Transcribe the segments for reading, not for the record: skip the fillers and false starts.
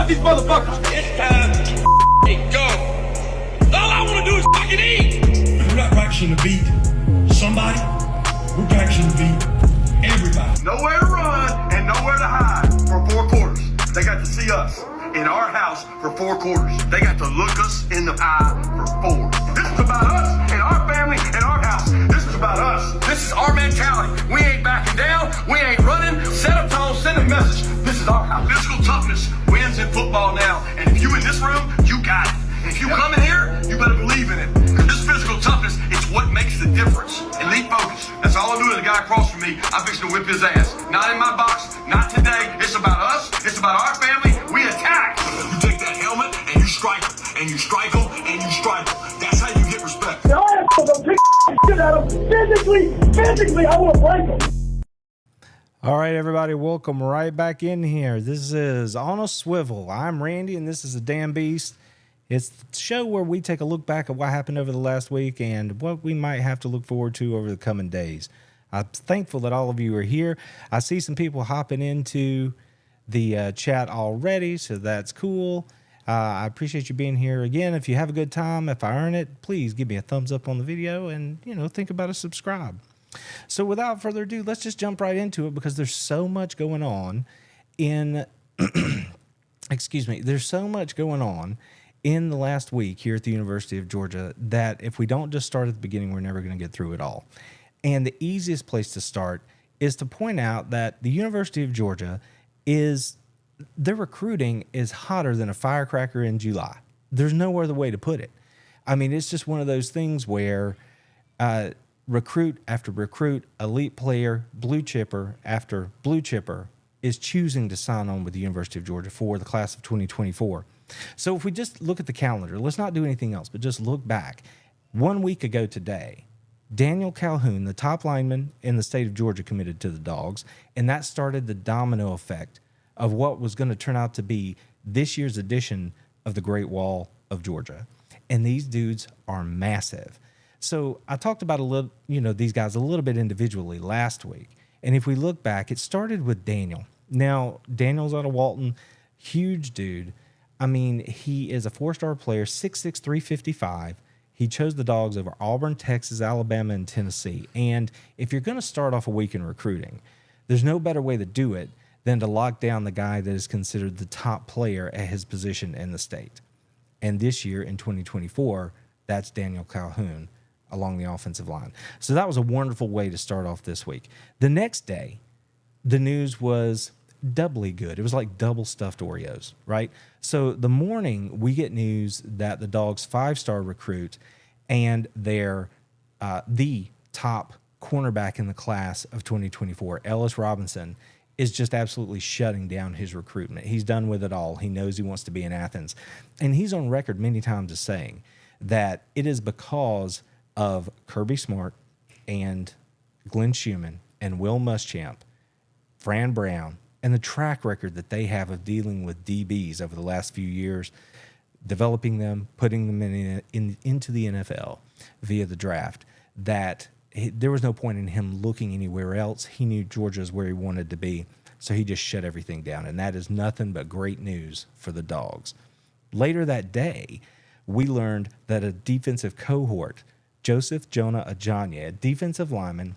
about these motherfuckers. It's time to go. All I want to do is fucking eat. We're not practicing to beat somebody. We're practicing to beat everybody. Nowhere to run and nowhere to hide for 4 quarters. They got to see us in our house for 4 quarters. They got to look us in the eye for 4. This is about us and our family and our house. This is about us. This is our mentality. We ain't backing down. We ain't running. Set a tone, send a message. This is our house. Physical toughness wins in football now. And if you in this room, you got it. If you come in here, you better believe in it. Because this physical toughness is what makes the difference. Elite focus. That's all I'm doing. The guy across from me, I'm fixing to whip his ass. Not in my box, not today. It's about us. It's about our family. We attack. You take that helmet and you strike them. And you strike them and you strike them. That's how you get respect. Now I am gonna pick shit out of them. Physically, I want to break them. All right, everybody, welcome right back in here. This is On a Swivel. I'm Randy, and this is a Damn Beast. It's the show where we take a look back at what happened over the last week and what we might have to look forward to over the coming days. I'm thankful that all of you are here. I see some people hopping into the chat already, so that's cool. I appreciate you being here again. If you have a good time, if I earn it, please give me a thumbs up on the video and, think about a subscribe. So without further ado, let's just jump right into it because there's so much going on in, there's so much going on in the last week here at the University of Georgia that if we don't just start at the beginning, we're never going to get through it all. And the easiest place to start is to point out that the University of Georgia their recruiting is hotter than a firecracker in July. There's no other way to put it. I mean, it's just one of those things where recruit after recruit, elite player, blue chipper after blue chipper is choosing to sign on with the University of Georgia for the class of 2024. So if we just look at the calendar, let's not do anything else, but just look back. 1 week ago today, Daniel Calhoun, the top lineman in the state of Georgia, committed to the Dogs, and that started the domino effect of what was going to turn out to be this year's edition of the Great Wall of Georgia. And these dudes are massive. So I talked about these guys a little bit individually last week. And if we look back, it started with Daniel. Now, Daniel's out of Walton, huge dude. I mean, he is a 4-star player, 6'6", 355. He chose the Dogs over Auburn, Texas, Alabama, and Tennessee. And if you're going to start off a week in recruiting, there's no better way to do it than to lock down the guy that is considered the top player at his position in the state. And this year, in 2024, that's Daniel Calhoun along the offensive line. So that was a wonderful way to start off this week. The next day, the news was doubly good. It was like double stuffed Oreos, right? So the morning we get news that the Dogs 5-star recruit and their the top cornerback in the class of 2024, Ellis Robinson, is just absolutely shutting down his recruitment. He's done with it all. He knows he wants to be in Athens. And he's on record many times as saying that it is because of Kirby Smart and Glenn Schumann and Will Muschamp, Fran Brown, and the track record that they have of dealing with DBs over the last few years, developing them, putting them into the NFL via the draft, that there was no point in him looking anywhere else. He knew Georgia is where he wanted to be, so he just shut everything down, and that is nothing but great news for the Dogs. Later that day, we learned that a defensive cohort, Joseph Jonah Ajanya, a defensive lineman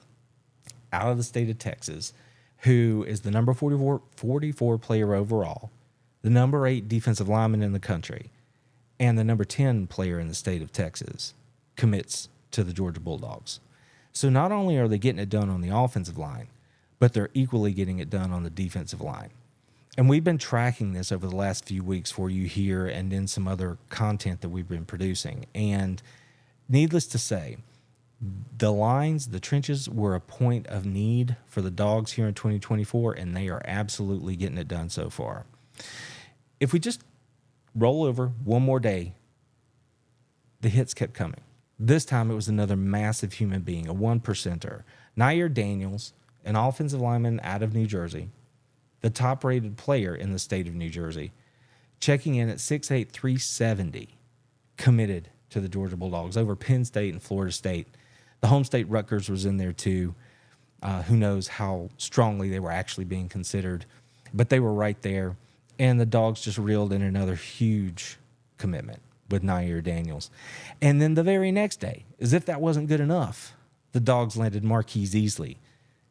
out of the state of Texas, who is the number 44 player overall, the number 8 defensive lineman in the country, and the number 10 player in the state of Texas, commits to the Georgia Bulldogs. So not only are they getting it done on the offensive line, but they're equally getting it done on the defensive line. And we've been tracking this over the last few weeks for you here and in some other content that we've been producing. And needless to say, the lines, the trenches were a point of need for the Dogs here in 2024, and they are absolutely getting it done so far. If we just roll over one more day, the hits kept coming. This time it was another massive human being, a 1%er. Nair Daniels, an offensive lineman out of New Jersey, the top-rated player in the state of New Jersey, checking in at 6'8", 370, committed to the Georgia Bulldogs over Penn State and Florida State. The home state Rutgers was in there too. Who knows how strongly they were actually being considered, but they were right there. And the Dogs just reeled in another huge commitment with Nair Daniels. And then the very next day, as if that wasn't good enough, the Dogs landed Marquise Easley,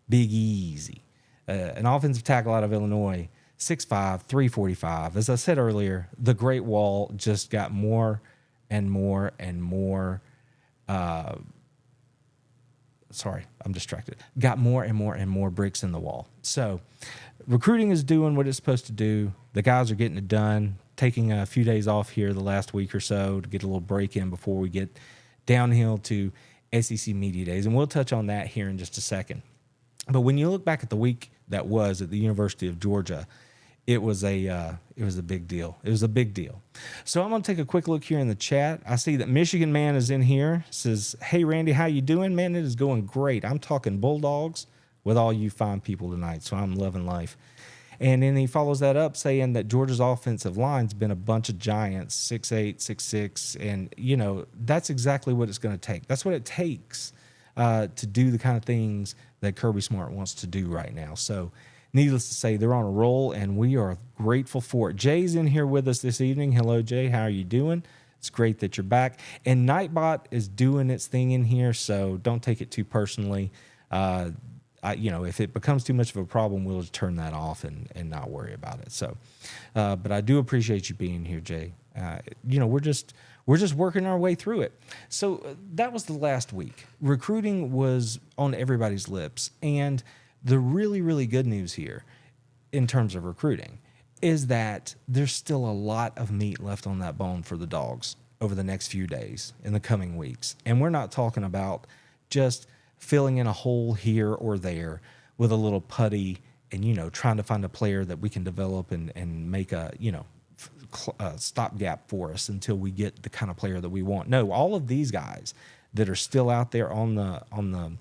Big Easy, an offensive tackle out of Illinois, 6'5", 345. As I said earlier, the Great Wall just got more and more and more. Sorry, I'm distracted. Got more and more and more bricks in the wall. So recruiting is doing what it's supposed to do. The guys are getting it done, taking a few days off here the last week or so to get a little break in before we get downhill to SEC Media Days. And we'll touch on that here in just a second. But when you look back at the week that was at the University of Georgia, it was a big deal. It was a big deal. So I'm going to take a quick look here in the chat. I see that Michigan Man is in here. Says, "Hey, Randy, how you doing? Man, it is going great. I'm talking Bulldogs with all you fine people tonight, so I'm loving life." And then he follows that up saying that Georgia's offensive line's been a bunch of giants, 6'8", 6'6", and, you know, that's exactly what it's going to take. That's what it takes to do the kind of things that Kirby Smart wants to do right now. So needless to say, they're on a roll, and we are grateful for it. Jay's in here with us this evening. Hello, Jay. How are you doing? It's great that you're back. And Nightbot is doing its thing in here, so don't take it too personally. If it becomes too much of a problem, we'll just turn that off and not worry about it. So, but I do appreciate you being here, Jay. We're just working our way through it. So that was the last week. Recruiting was on everybody's lips, and the really, really good news here in terms of recruiting is that there's still a lot of meat left on that bone for the Dogs over the next few days in the coming weeks. And we're not talking about just filling in a hole here or there with a little putty and, trying to find a player that we can develop and make a stopgap for us until we get the kind of player that we want. No, all of these guys that are still out there on the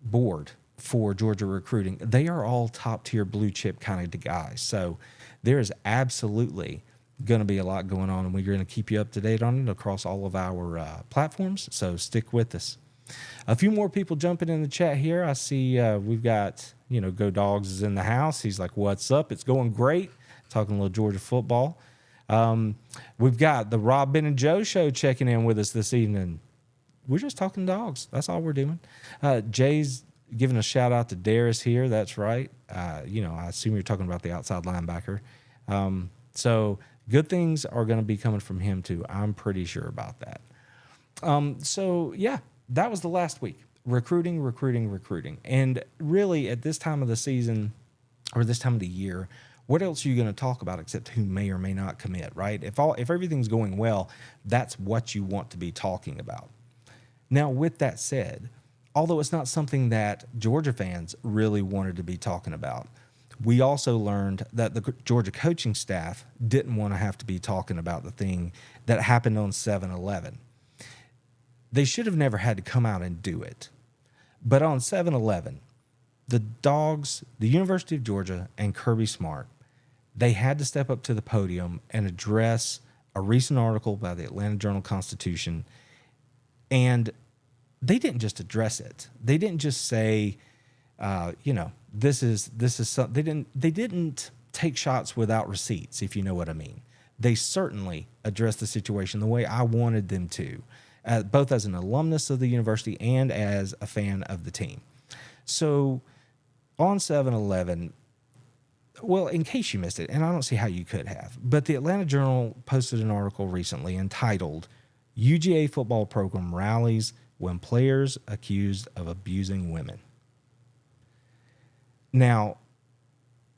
board for Georgia recruiting, they are all top tier blue chip kind of guys. So there is absolutely going to be a lot going on, and we're going to keep you up to date on it across all of our platforms. So stick with us. A few more people jumping in the chat here. I see we've got, Go Dogs is in the house. He's like, "What's up? It's going great." Talking a little Georgia football. We've got the Rob, Ben, and Joe show checking in with us this evening. We're just talking Dogs. That's all we're doing. Jay's giving a shout out to Darius here. That's right. I assume you're talking about the outside linebacker. So good things are going to be coming from him too. I'm pretty sure about that. That was the last week. Recruiting. And really at this time of the season or this time of the year, what else are you going to talk about except who may or may not commit, right? If everything's going well, that's what you want to be talking about. Now, with that said, although it's not something that Georgia fans really wanted to be talking about, we also learned that the Georgia coaching staff didn't want to have to be talking about the thing that happened on 7/11. They should have never had to come out and do it. But on 7/11, the Dogs, the University of Georgia, and Kirby Smart, they had to step up to the podium and address a recent article by the Atlanta Journal-Constitution. And they didn't just address it. They didn't just say, this is something. They didn't take shots without receipts, if you know what I mean. They certainly addressed the situation the way I wanted them to, both as an alumnus of the university and as a fan of the team. So on 7/11, well, in case you missed it, and I don't see how you could have, but the Atlanta Journal posted an article recently entitled, "UGA Football Program Rallies When Players Accused of Abusing Women." Now,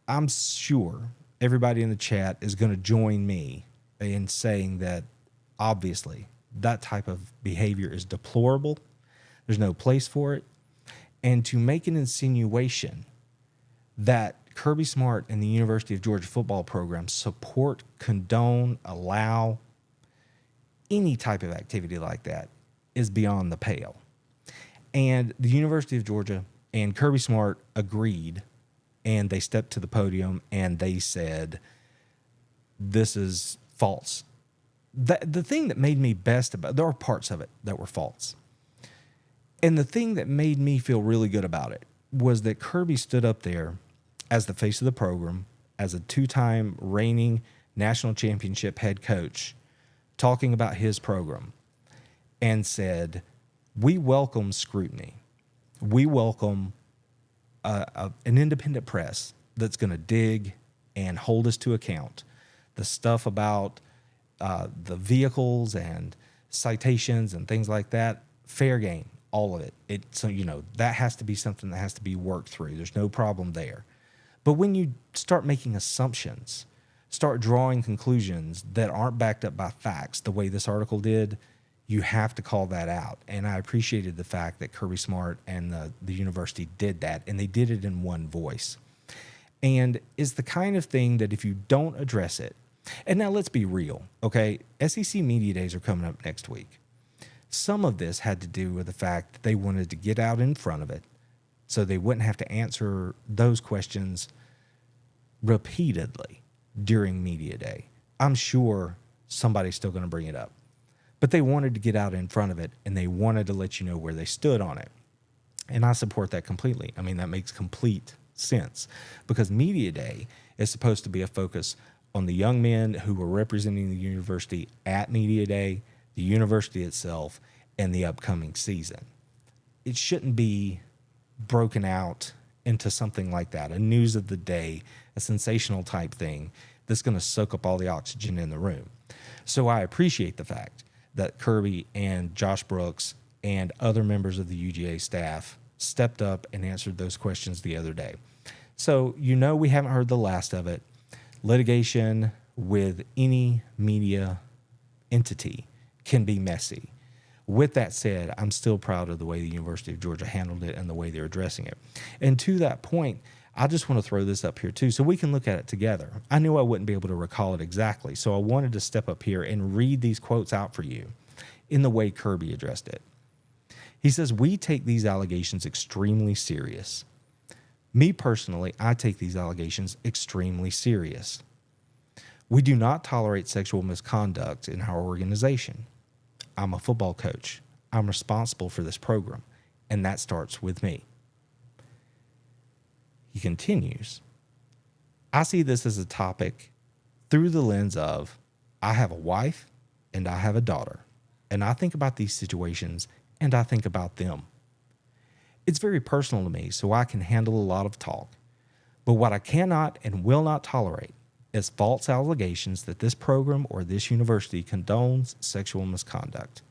I'm sure everybody in the chat is going to join me in saying that, obviously, that type of behavior is deplorable. There's no place for it. And to make an insinuation that Kirby Smart and the University of Georgia football program support, condone, allow any type of activity like that is beyond the pale. And the University of Georgia and Kirby Smart agreed, and they stepped to the podium and they said, this is false. The thing that made me best about, there are parts of it that were false. And the thing that made me feel really good about it was that Kirby stood up there as the face of the program as a 2-time reigning national championship head coach talking about his program and said, we welcome scrutiny. We welcome an independent press that's going to dig and hold us to account. The stuff about the vehicles and citations and things like that, fair game, all of it. So, that has to be something that has to be worked through. There's no problem there. But when you start making assumptions, start drawing conclusions that aren't backed up by facts, the way this article did, you have to call that out. And I appreciated the fact that Kirby Smart and the university did that, and they did it in one voice. And it's the kind of thing that if you don't address it, and now let's be real, okay? SEC Media Days are coming up next week. Some of this had to do with the fact that they wanted to get out in front of it so they wouldn't have to answer those questions repeatedly during Media Day. I'm sure somebody's still going to bring it up. But they wanted to get out in front of it, and they wanted to let you know where they stood on it. And I support that completely. I mean, that makes complete sense because Media Day is supposed to be a focus on the young men who were representing the university at Media Day, the university itself, and the upcoming season. It shouldn't be broken out into something like that, a news of the day, a sensational type thing that's going to soak up all the oxygen in the room. So I appreciate the fact that Kirby and Josh Brooks and other members of the UGA staff stepped up and answered those questions the other day. So, we haven't heard the last of it. Litigation with any media entity can be messy. With that said, I'm still proud of the way the University of Georgia handled it and the way they're addressing it. And to that point, I just want to throw this up here too so we can look at it together. I knew I wouldn't be able to recall it exactly, so I wanted to step up here and read these quotes out for you in the way Kirby addressed it. He says, "We take these allegations extremely serious. Me personally, I take these allegations extremely serious. We do not tolerate sexual misconduct in our organization. I'm a football coach. I'm responsible for this program, and that starts with me." He continues, "I see this as a topic through the lens of I have a wife and I have a daughter, and I think about these situations and I think about them. It's very personal to me, so I can handle a lot of talk. But what I cannot and will not tolerate is false allegations that this program or this university condones sexual misconduct.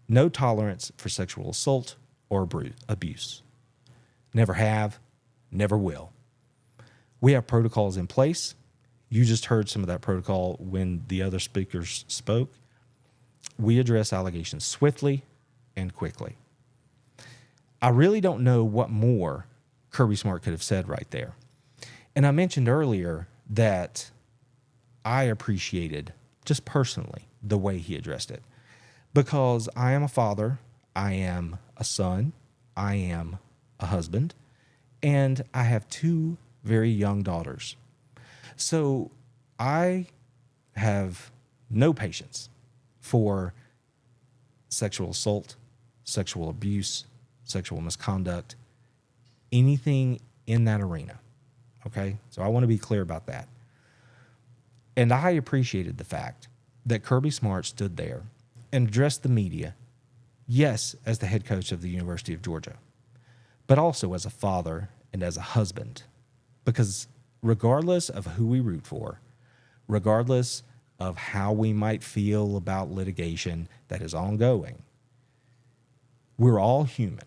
No tolerance for sexual assault or abuse. Never have, never will. We have protocols in place. You just heard some of that protocol when the other speakers spoke. We address allegations swiftly and quickly." I really don't know what more Kirby Smart could have said right there. And I mentioned earlier that I appreciated, just personally, the way he addressed it. Because I am a father, I am a son, I am a husband, and I have 2 very young daughters. So I have no patience for sexual assault, sexual abuse, sexual misconduct, anything in that arena. Okay? So I want to be clear about that. And I appreciated the fact that Kirby Smart stood there and addressed the media, yes, as the head coach of the University of Georgia, but also as a father and as a husband. Because regardless of who we root for, regardless of how we might feel about litigation that is ongoing, we're all human.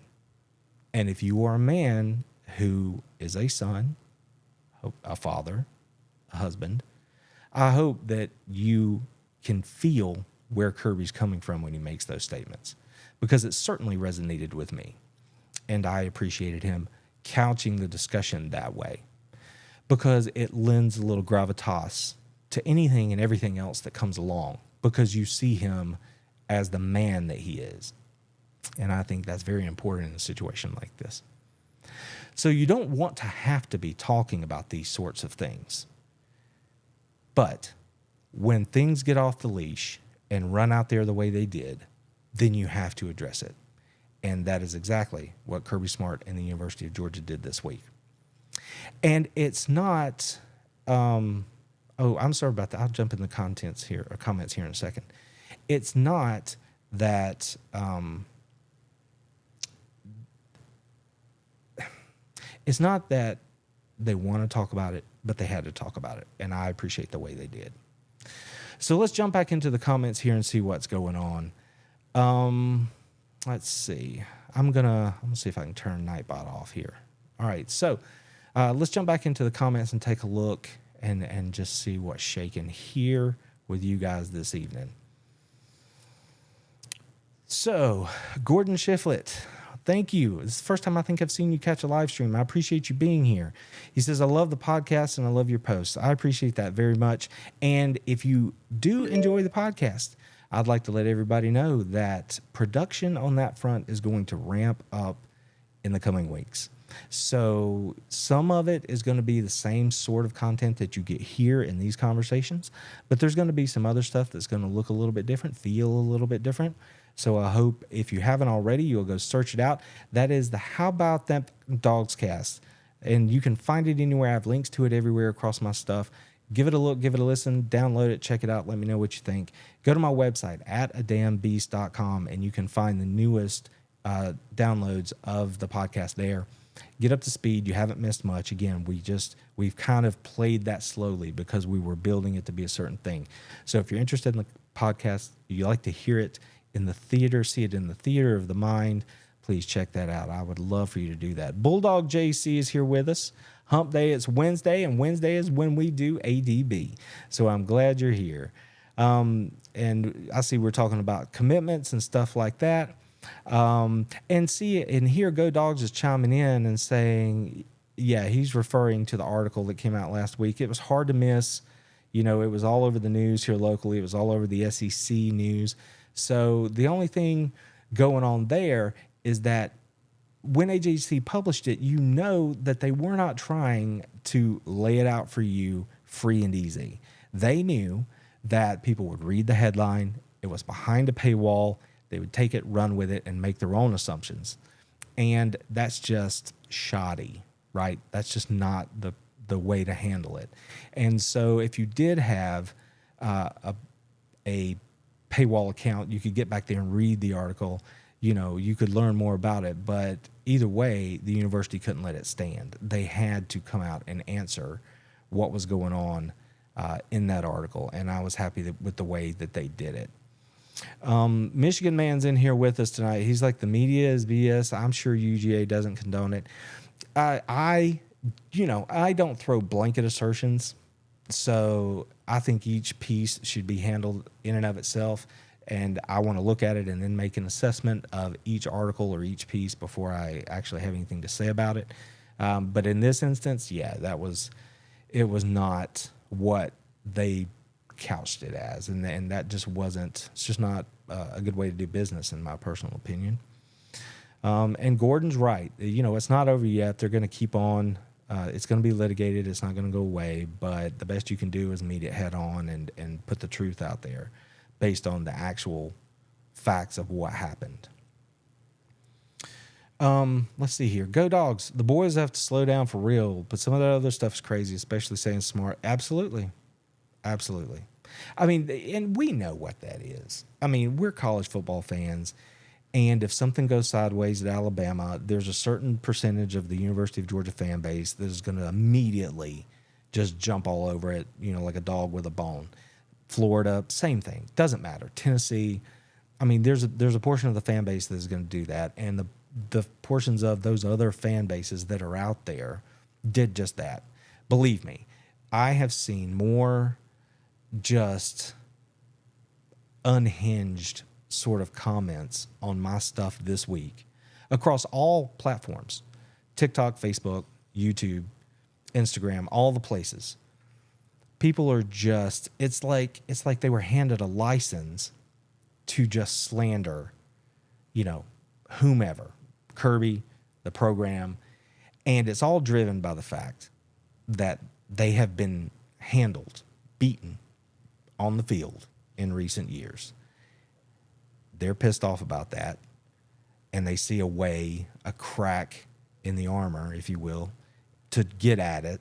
And if you are a man who is a son, a father, a husband, I hope that you can feel where Kirby's coming from when he makes those statements, because it certainly resonated with me. And I appreciated him couching the discussion that way, because it lends a little gravitas to anything and everything else that comes along, because you see him as the man that he is. And I think that's very important in a situation like this. So you don't want to have to be talking about these sorts of things. But when things get off the leash and run out there the way they did, then you have to address it. And that is exactly what Kirby Smart and the University of Georgia did this week. And it's not I'm sorry about that. I'll jump in the comments here in a second. It's not that it's not that they want to talk about it, but they had to talk about it, and I appreciate the way they did. So let's jump back into the comments here and see what's going on. Let's see. I'm gonna see if I can turn Nightbot off here. All right, so let's jump back into the comments and take a look and just see what's shaking here with you guys this evening. So, Gordon Shiflett, thank you. This is the first time I think I've seen you catch a live stream. I appreciate you being here. He says, I love the podcast and I love your posts. I appreciate that very much. And if you do enjoy the podcast, I'd like to let everybody know that production on that front is going to ramp up in the coming weeks. So some of it is going to be the same sort of content that you get here in these conversations, but there's going to be some other stuff that's going to look a little bit different, feel a little bit different. So I hope if you haven't already, you'll go search it out. That is the How About That Dogs Cast. And you can find it anywhere. I have links to it everywhere across my stuff. Give it a look, give it a listen, download it, check it out. Let me know what you think. Go to my website at adambeast.com and you can find the newest downloads of the podcast there. Get up to speed. You haven't missed much. Again, we've kind of played that slowly because we were building it to be a certain thing. So if you're interested in the podcast, you like to hear it in the theater, see it in the theater of the mind, please check that out. I would love for you to do that. Bulldog JC is here with us. Hump Day, it's Wednesday, and Wednesday is when we do ADB. So I'm glad you're here. And I see we're talking about commitments and stuff like that. And here Go Dogs is chiming in and saying, yeah, he's referring to the article that came out last week. It was hard to miss. You know, it was all over the news here locally. It was all over the SEC news. So the only thing going on there is that when AJC published it, you know that they were not trying to lay it out for you free and easy. They knew that people would read the headline. It was behind a paywall. They would take it, run with it, and make their own assumptions. And that's just shoddy, right? That's just not the way to handle it. And so if you did have a paywall account, you could get back there and read the article. You know, you could learn more about it. But either way, the university couldn't let it stand. They had to come out and answer what was going on in that article. And I was happy with the way that they did it. Michigan Man's in here with us tonight. He's like, the media is BS. I'm sure UGA doesn't condone it. I don't throw blanket assertions. So I think each piece should be handled in and of itself. And I want to look at it and then make an assessment of each article or each piece before I actually have anything to say about it. But in this instance, yeah, it was not what they couched it as, and that just wasn't. It's just not a good way to do business, in my personal opinion. And Gordon's right. You know, it's not over yet. They're going to keep on. It's going to be litigated. It's not going to go away. But the best you can do is meet it head on and put the truth out there, based on the actual facts of what happened. Let's see here. Go Dogs. The boys have to slow down for real, but some of that other stuff is crazy, especially saying smart. Absolutely. Absolutely. I mean, and we know what that is. I mean, we're college football fans, and if something goes sideways at Alabama, there's a certain percentage of the University of Georgia fan base that is going to immediately just jump all over it, you know, like a dog with a bone. Florida, same thing. Doesn't matter. Tennessee, I mean, there's a portion of the fan base that is going to do that, and the portions of those other fan bases that are out there did just that. Believe me, I have seen more just unhinged sort of comments on my stuff this week across all platforms: TikTok, Facebook, YouTube, Instagram, all the places. People are just, it's like they were handed a license to just slander, you know, whomever, Kirby, the program, and it's all driven by the fact that they have been handled, beaten on the field in recent years. They're pissed off about that, and they see a crack in the armor, if you will, to get at it,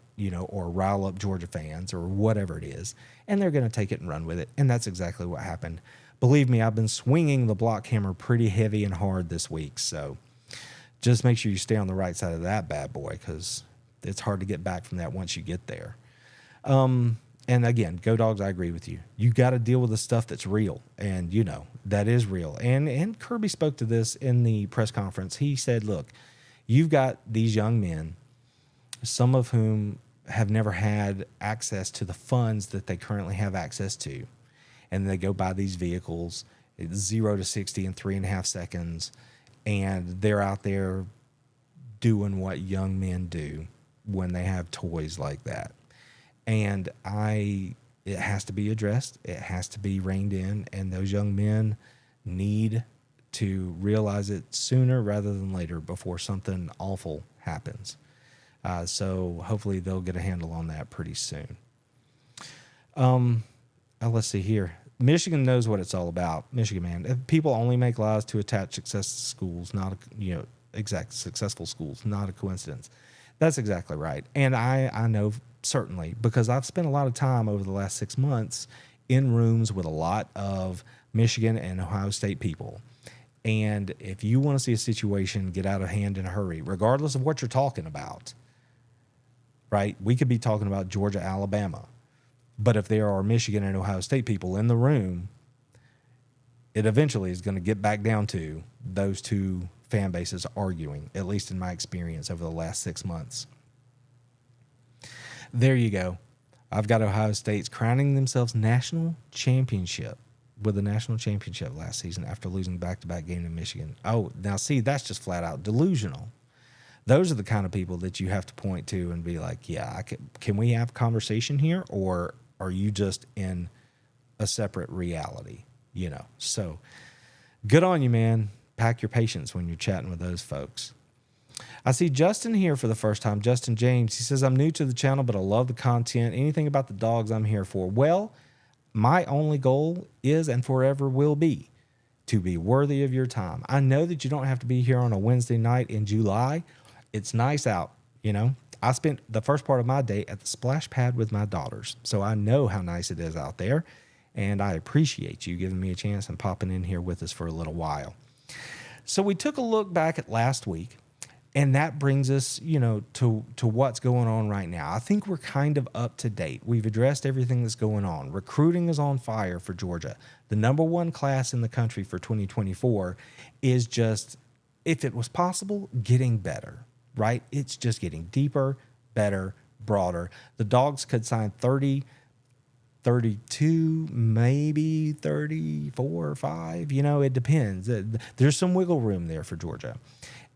or rile up Georgia fans or whatever it is, and they're going to take it and run with it. And that's exactly what happened. Believe me, I've been swinging the block hammer pretty heavy and hard this week. So just make sure you stay on the right side of that bad boy, because it's hard to get back from that once you get there. And again, go Dogs, I agree with you. You got to deal with the stuff that's real, and that is real. And Kirby spoke to this in the press conference. He said, look, you've got these young men, some of whom have never had access to the funds that they currently have access to. And they go buy these vehicles, 0 to 60 in 3.5 seconds. And they're out there doing what young men do when they have toys like that. And it has to be addressed. It has to be reined in. And those young men need to realize it sooner rather than later before something awful happens. So hopefully they'll get a handle on that pretty soon. Let's see here. Michigan knows what it's all about. Michigan, man. People only make laws to attach success to schools, successful schools, not a coincidence. That's exactly right. And I know certainly, because I've spent a lot of time over the last 6 months in rooms with a lot of Michigan and Ohio State people. And if you want to see a situation get out of hand in a hurry, regardless of what you're talking about, right? We could be talking about Georgia, Alabama. But if there are Michigan and Ohio State people in the room, it eventually is going to get back down to those two fan bases arguing, at least in my experience over the last 6 months. There you go. I've got Ohio State's crowning themselves national championship with a national championship last season after losing back-to-back game to Michigan. Oh, now see, that's just flat out delusional. Those are the kind of people that you have to point to and be like, yeah, can we have a conversation here, or are you just in a separate reality? So good on you, man. Pack your patience when you're chatting with those folks. I see Justin here for the first time. Justin James, he says, I'm new to the channel, but I love the content. Anything about the dogs I'm here for. Well, my only goal is and forever will be to be worthy of your time. I know that you don't have to be here on a Wednesday night in July. It's nice out, I spent the first part of my day at the splash pad with my daughters, so I know how nice it is out there, and I appreciate you giving me a chance and popping in here with us for a little while. So we took a look back at last week, and that brings us, to what's going on right now. I think we're kind of up to date. We've addressed everything that's going on. Recruiting is on fire for Georgia. The #1 class in the country for 2024 is just, if it was possible, getting better, right? It's just getting deeper, better, broader. The Dogs could sign 30, 32, maybe 34 or 5. It depends. There's some wiggle room there for Georgia.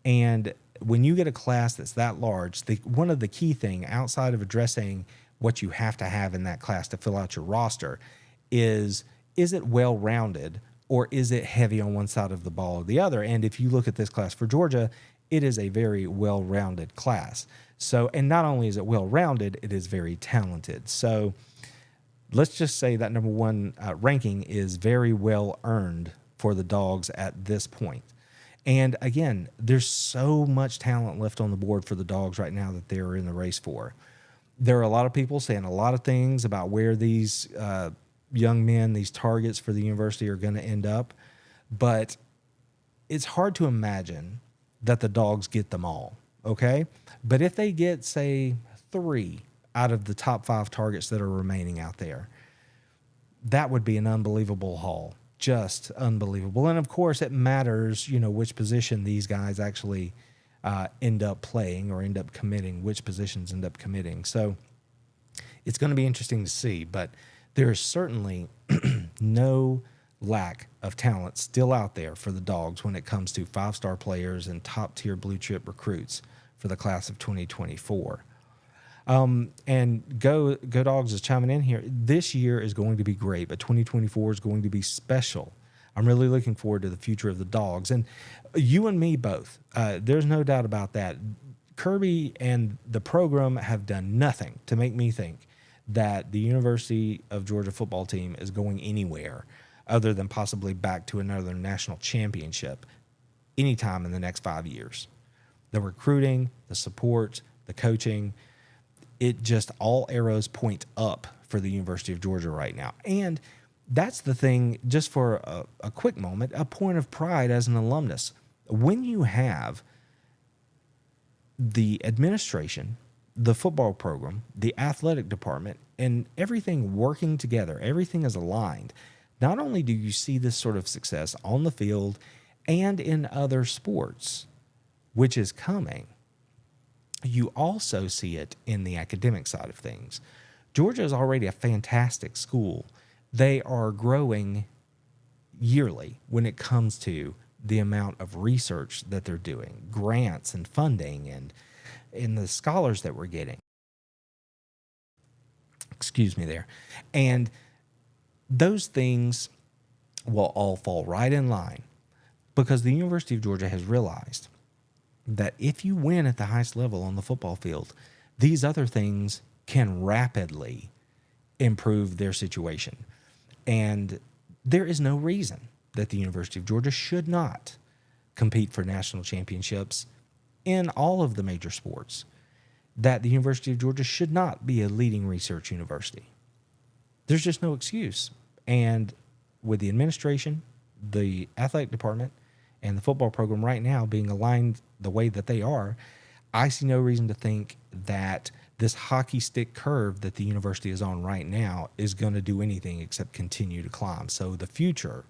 And when you get a class that's that large, one of the key thing outside of addressing what you have to have in that class to fill out your roster is it well-rounded, or is it heavy on one side of the ball or the other? And if you look at this class for Georgia, it is a very well-rounded class. So, and not only is it well-rounded, it is very talented. So let's just say that #1 ranking is very well earned for the Dogs at this point. And again, there's so much talent left on the board for the Dogs right now that they're in the race for. There are a lot of people saying a lot of things about where these young men, these targets for the university are going to end up, but it's hard to imagine that the Dogs get them all, okay? But if they get, say, 3 out of the top 5 targets that are remaining out there, that would be an unbelievable haul. Just unbelievable. And of course it matters, which position these guys actually end up playing or end up committing, which positions end up committing. So it's going to be interesting to see, but there is certainly no lack of talent still out there for the Dogs when it comes to 5-star players and top-tier blue-chip recruits for the class of 2024. And Go Dogs is chiming in here. This year is going to be great, but 2024 is going to be special. I'm really looking forward to the future of the Dogs. And you and me both, there's no doubt about that. Kirby and the program have done nothing to make me think that the University of Georgia football team is going anywhere other than possibly back to another national championship anytime in the next 5 years. The recruiting, the support, the coaching. It just, all arrows point up for the University of Georgia right now. And that's the thing, just for a quick moment, a point of pride as an alumnus. When you have the administration, the football program, the athletic department, and everything working together, everything is aligned, not only do you see this sort of success on the field and in other sports, which is coming, you also see it in the academic side of things. Georgia is already a fantastic school. They are growing yearly when it comes to the amount of research that they're doing, grants and funding, and in the scholars that we're getting. Excuse me there. And those things will all fall right in line because the University of Georgia has realized that if you win at the highest level on the football field, these other things can rapidly improve their situation. And there is no reason that the University of Georgia should not compete for national championships in all of the major sports, that the University of Georgia should not be a leading research university. There's just no excuse. And with the administration, the athletic department, and the football program right now being aligned the way that they are, I see no reason to think that this hockey stick curve that the university is on right now is going to do anything except continue to climb. So the future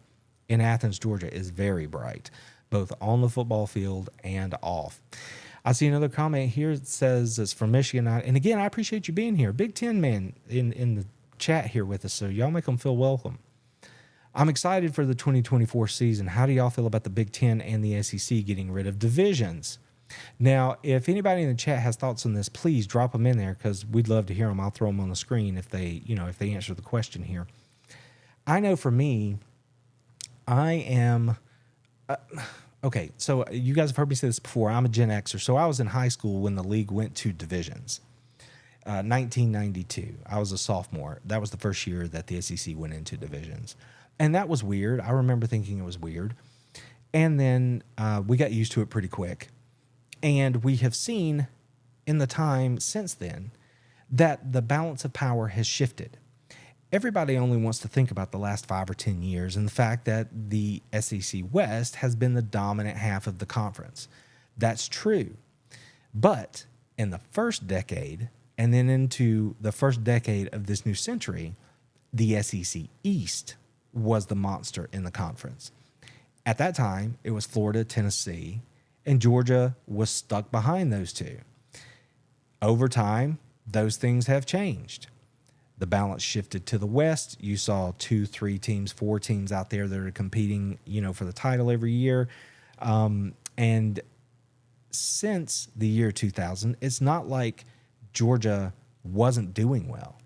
in Athens, Georgia is very bright, both on the football field and off. I see another comment here that says it's from Michigan. And again, I appreciate you being here. Big Ten man in the chat here with us, so y'all make them feel welcome. I'm excited for the 2024 season. How do y'all feel about the Big Ten and the SEC getting rid of divisions? Now, if anybody in the chat has thoughts on this, please drop them in there because we'd love to hear them. I'll throw them on the screen if they answer the question here. I know for me, I am okay. So you guys have heard me say this before. I'm a Gen Xer, so I was in high school when the league went to divisions. 1992. I was a sophomore. That was the first year that the SEC went into divisions, and that was weird. I remember thinking it was weird, and then we got used to it pretty quick. And we have seen in the time since then that the balance of power has shifted. Everybody only wants to think about the last 5 or 10 years and the fact that the SEC West has been the dominant half of the conference. That's true. But in the first decade and then into the first decade of this new century, the SEC East was the monster in the conference. At that time, it was Florida, Tennessee, and Georgia was stuck behind those two. Over time, those things have changed. The balance shifted to the West. You saw 2, 3 teams, 4 teams out there that are competing, for the title every year. And since the year 2000, it's not like Georgia wasn't doing well.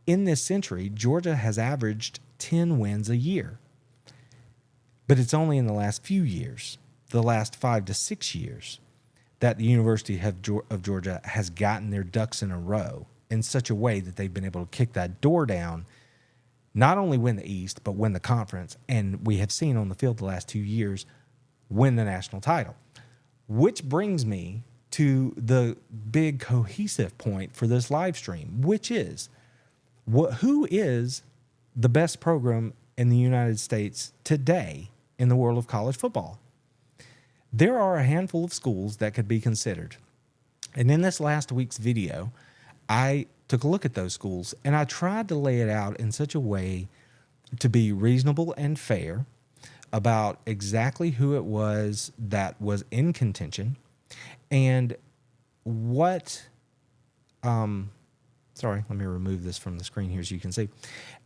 In this century, Georgia has averaged 10 wins a year. But it's only in the last few years, the last 5 to 6 years, that the University of Georgia has gotten their ducks in a row in such a way that they've been able to kick that door down, not only win the East, but win the conference. And we have seen on the field the last 2 years win the national title, which brings me to the big cohesive point for this live stream, which is who is the best program in the United States today in the world of college football? There are a handful of schools that could be considered. And in this last week's video, I took a look at those schools and I tried to lay it out in such a way to be reasonable and fair about exactly who it was that was in contention and what, sorry, let me remove this from the screen here so you can see,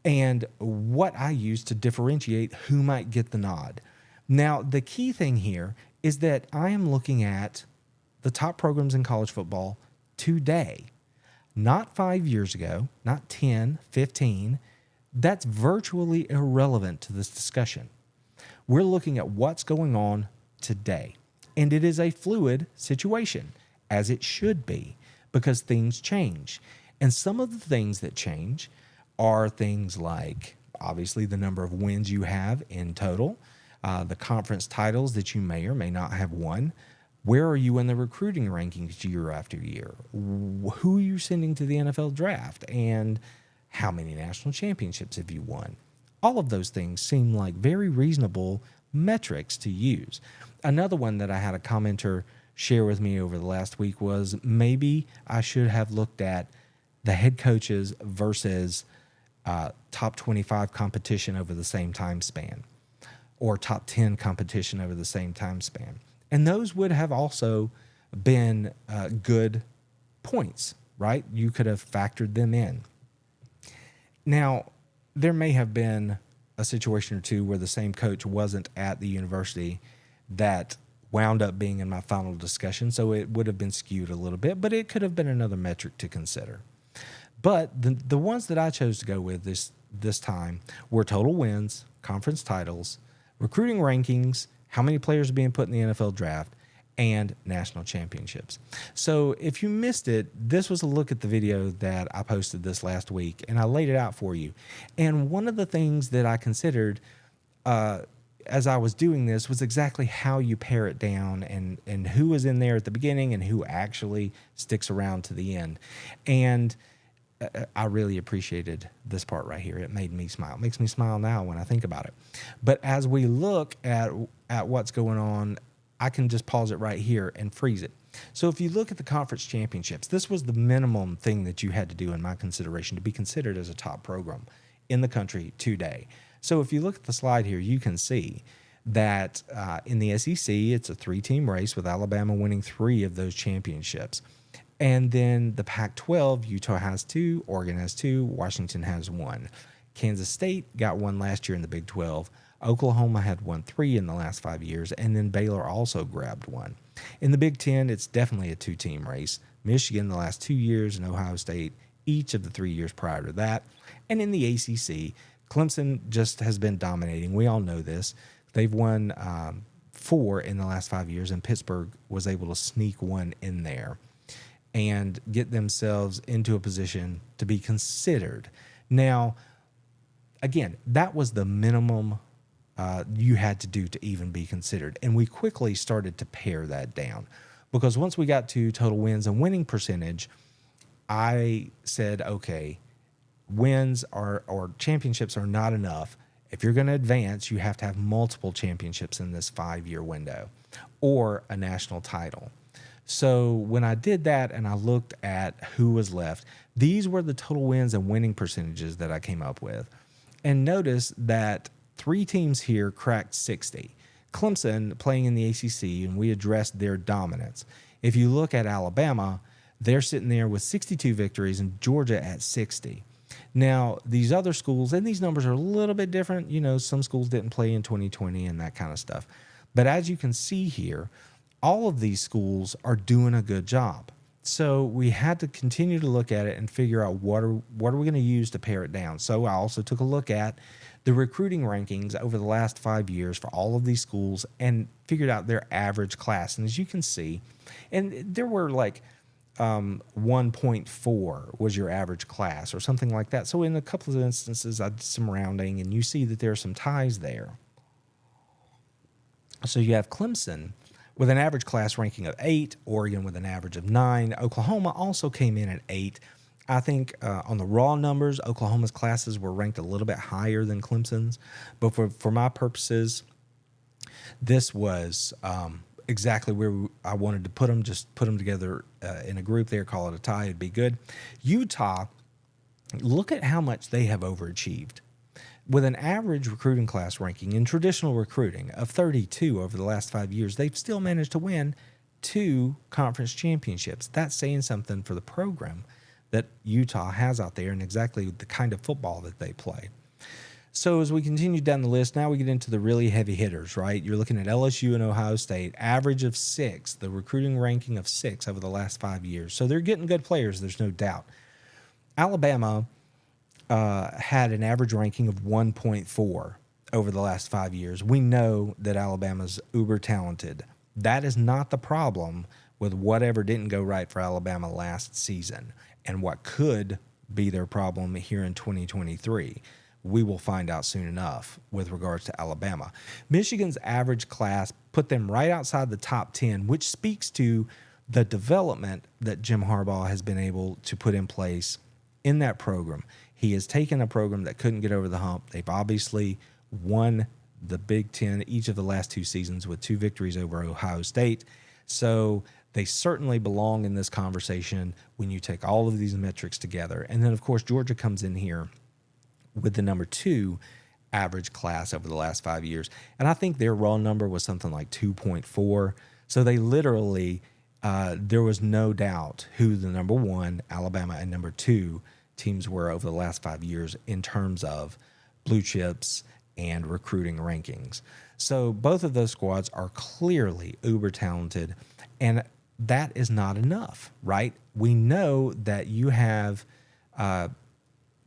and what I used to differentiate who might get the nod. Now, the key thing here is that I am looking at the top programs in college football today, not 5 years ago, not 10, 15. That's virtually irrelevant to this discussion. We're looking at what's going on today. And it is a fluid situation, as it should be, because things change. And some of the things that change are things like, obviously, the number of wins you have in total, the conference titles that you may or may not have won, Where are you in the recruiting rankings year after year? Who are you sending to the NFL draft? And how many national championships have you won? All of those things seem like very reasonable metrics to use. Another one that I had a commenter share with me over the last week was maybe I should have looked at the head coaches versus top 25 competition over the same time span, or top 10 competition over the same time span. And those would have also been good points, right? You could have factored them in. Now, there may have been a situation or two where the same coach wasn't at the university that wound up being in my final discussion, so it would have been skewed a little bit, but it could have been another metric to consider. But the ones that I chose to go with this time were total wins, conference titles, recruiting rankings, how many players are being put in the NFL draft, and national championships. So if you missed it, this was a look at the video that I posted this last week, and I laid it out for you. And one of the things that I considered as I was doing this was exactly how you pare it down and who was in there at the beginning and who actually sticks around to the end. And I really appreciated this part right here. It made me smile. It makes me smile now when I think about it. But as we look at what's going on, I can just pause it right here and freeze it. So if you look at the conference championships, this was the minimum thing that you had to do in my consideration to be considered as a top program in the country today. So if you look at the slide here, you can see that in the SEC, it's a 3-team race with Alabama winning 3 of those championships. And then the Pac-12, Utah has 2, Oregon has 2, Washington has 1. Kansas State got 1 last year in the Big 12. Oklahoma had won 3 in the last 5 years, and then Baylor also grabbed 1. In the Big 10, it's definitely a 2-team race. Michigan the last 2 years, and Ohio State each of the 3 years prior to that. And in the ACC, Clemson just has been dominating. We all know this. They've won 4 in the last 5 years, and Pittsburgh was able to sneak 1 in there and get themselves into a position to be considered. Now, again, that was the minimum you had to do to even be considered. And we quickly started to pare that down because once we got to total wins and winning percentage, I said, okay, wins or championships are not enough. If you're going to advance, you have to have multiple championships in this 5-year window or a national title. So when I did that and I looked at who was left, these were the total wins and winning percentages that I came up with. And notice that 3 teams here cracked 60. Clemson playing in the ACC, and we addressed their dominance. If you look at Alabama, they're sitting there with 62 victories and Georgia at 60. Now, these other schools, and these numbers are a little bit different. You know, some schools didn't play in 2020 and that kind of stuff. But as you can see here, all of these schools are doing a good job. So we had to continue to look at it and figure out what are we going to use to pare it down. So I also took a look at the recruiting rankings over the last 5 years for all of these schools and figured out their average class. And as you can see, and there were like 1.4 was your average class or something like that. So in a couple of instances, I did some rounding, and you see that there are some ties there. So you have Clemson with an average class ranking of 8, Oregon with an average of 9. Oklahoma also came in at 8. I think on the raw numbers, Oklahoma's classes were ranked a little bit higher than Clemson's. But for my purposes, this was exactly where I wanted to put them. Just put them together in a group there, call it a tie. It'd be good. Utah, look at how much they have overachieved. With an average recruiting class ranking in traditional recruiting of 32 over the last 5 years, they've still managed to win 2 conference championships. That's saying something for the program that Utah has out there and exactly the kind of football that they play. So as we continue down the list, now we get into the really heavy hitters, right? You're looking at LSU and Ohio State, average of 6, the recruiting ranking of 6 over the last 5 years. So they're getting good players, there's no doubt. Alabama had an average ranking of 1.4 over the last 5 years. We know that Alabama's uber talented. That is not the problem with whatever didn't go right for Alabama last season and what could be their problem here in 2023. We will find out soon enough with regards to Alabama. Michigan's average class put them right outside the top 10, which speaks to the development that Jim Harbaugh has been able to put in place in that program. He has taken a program that couldn't get over the hump. They've obviously won the Big Ten each of the last 2 seasons with 2 victories over Ohio State. So they certainly belong in this conversation when you take all of these metrics together. And then, of course, Georgia comes in here with the number 2 average class over the last 5 years. And I think their raw number was something like 2.4. So they literally, there was no doubt who the number 1, Alabama, and number 2 teams were over the last 5 years in terms of blue chips and recruiting rankings. So both of those squads are clearly uber talented, and that is not enough, right? We know that you have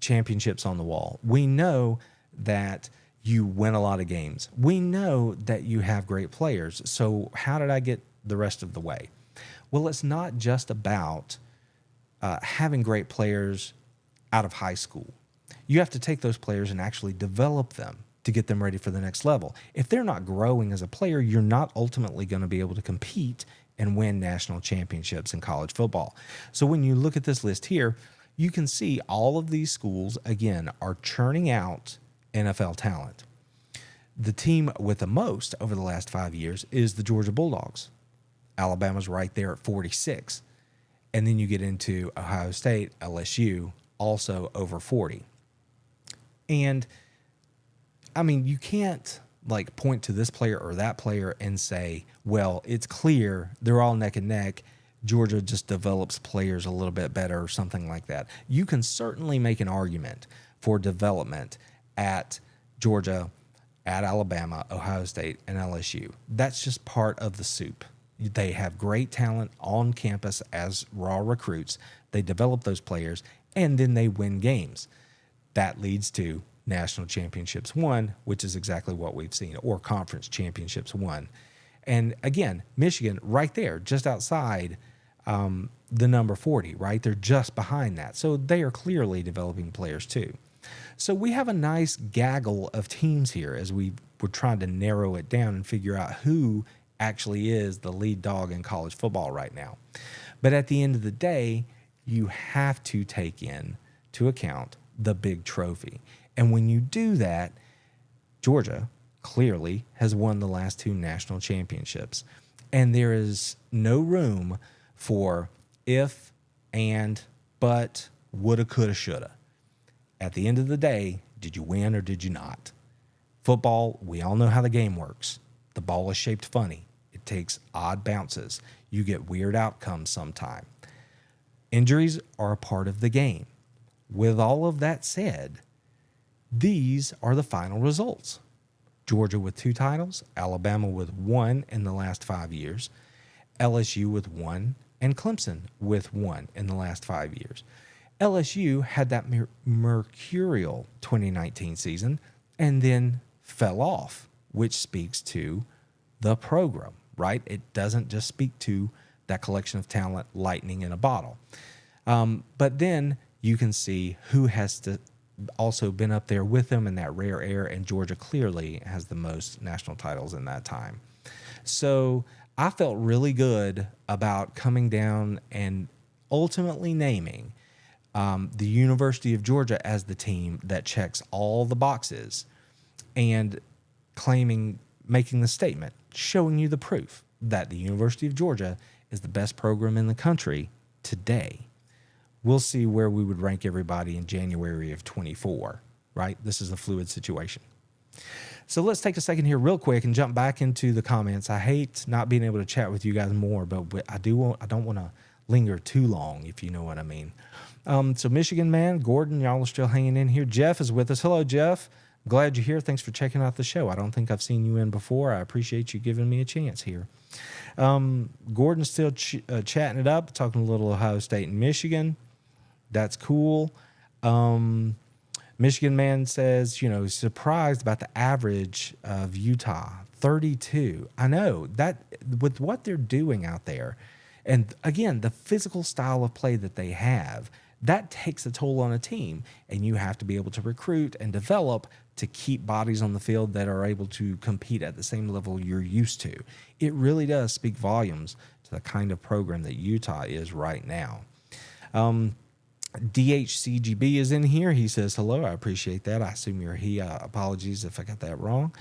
championships on the wall. We know that you win a lot of games. We know that you have great players. So how did I get the rest of the way? Well, it's not just about having great players out of high school. You have to take those players and actually develop them to get them ready for the next level. If they're not growing as a player, you're not ultimately going to be able to compete and win national championships in college football. So when you look at this list here, you can see all of these schools, again, are churning out NFL talent. The team with the most over the last 5 years is the Georgia Bulldogs. Alabama's right there at 46. And then you get into Ohio State, LSU, also over 40. And I mean, you can't like point to this player or that player and say, well, it's clear they're all neck and neck. Georgia just develops players a little bit better or something like that. You can certainly make an argument for development at Georgia, at Alabama, Ohio State, and LSU. That's just part of the soup. They have great talent on campus as raw recruits. They develop those players, and then they win games. That leads to national championships won, which is exactly what we've seen, or conference championships won. And again, Michigan right there, just outside the number 40, right? They're just behind that. So they are clearly developing players too. So we have a nice gaggle of teams here as we were trying to narrow it down and figure out who actually is the lead dog in college football right now. But at the end of the day, you have to take into account the big trophy. And when you do that, Georgia clearly has won the last 2 national championships. And there is no room for if, and, but, woulda, coulda, shoulda. At the end of the day, did you win or did you not? Football, we all know how the game works. The ball is shaped funny. It takes odd bounces. You get weird outcomes sometime. Injuries are a part of the game. With all of that said, these are the final results. Georgia with 2 titles, Alabama with 1 in the last 5 years, LSU with 1, and Clemson with 1 in the last 5 years. LSU had that mercurial 2019 season and then fell off, which speaks to the program, right? It doesn't just speak to that collection of talent, lightning in a bottle. But then you can see who has also been up there with them in that rare air, and Georgia clearly has the most national titles in that time. So I felt really good about coming down and ultimately naming the University of Georgia as the team that checks all the boxes and making the statement, showing you the proof that the University of Georgia is the best program in the country today. We'll see where we would rank everybody in January of 24, right? This is a fluid situation. So let's take a second here real quick and jump back into the comments. I hate not being able to chat with you guys more, but I don't want to linger too long, if you know what I mean. So Michigan man, Gordon, y'all are still hanging in here. Jeff is with us. Hello, Jeff. Glad you're here. Thanks for checking out the show. I don't think I've seen you in before. I appreciate you giving me a chance here. Gordon's still chatting it up, talking a little Ohio State and Michigan. That's cool. Michigan man says, he's surprised about the average of Utah, 32. I know that with what they're doing out there, and again, the physical style of play that they have, that takes a toll on a team, and you have to be able to recruit and develop to keep bodies on the field that are able to compete at the same level you're used to. It really does speak volumes to the kind of program that Utah is right now. DHCGB is in here. He says, hello. I appreciate that. I assume you're he. Apologies if I got that wrong.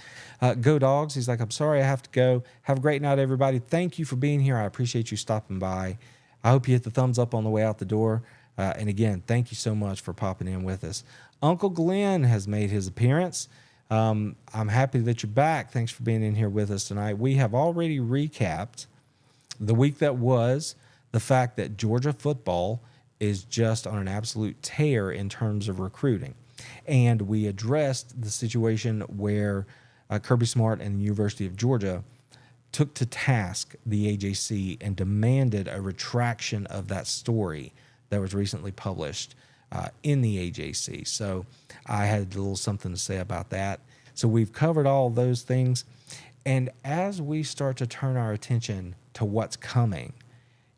Go Dogs. He's like, I'm sorry I have to go. Have a great night, everybody. Thank you for being here. I appreciate you stopping by. I hope you hit the thumbs up on the way out the door. And again, thank you so much for popping in with us. Uncle Glenn has made his appearance. I'm happy that you're back. Thanks for being in here with us tonight. We have already recapped the week that was, the fact that Georgia football is just on an absolute tear in terms of recruiting. And we addressed the situation where Kirby Smart and the University of Georgia took to task the AJC and demanded a retraction of that story that was recently published in the AJC. So I had a little something to say about that. So we've covered all those things. And as we start to turn our attention to what's coming,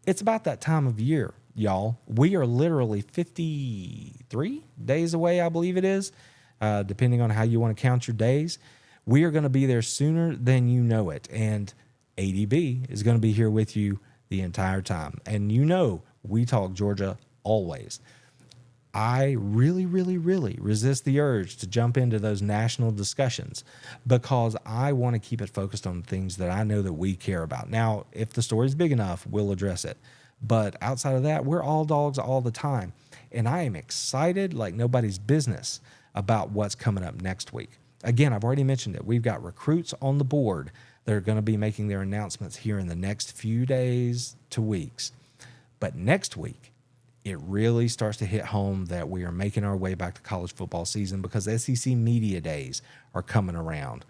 it's about that time of year, y'all. We are literally 53 days away, I believe it is, depending on how you want to count your days. We are going to be there sooner than you know it. And ADB is going to be here with you the entire time. And you know, we talk Georgia always. I really, really, really resist the urge to jump into those national discussions because I want to keep it focused on things that I know that we care about. Now, if the story's big enough, we'll address it. But outside of that, we're all dogs all the time. And I am excited like nobody's business about what's coming up next week. Again, I've already mentioned it. We've got recruits on the board that are going to be making their announcements here in the next few days to weeks. But next week, it really starts to hit home that we are making our way back to college football season because SEC Media Days are coming around.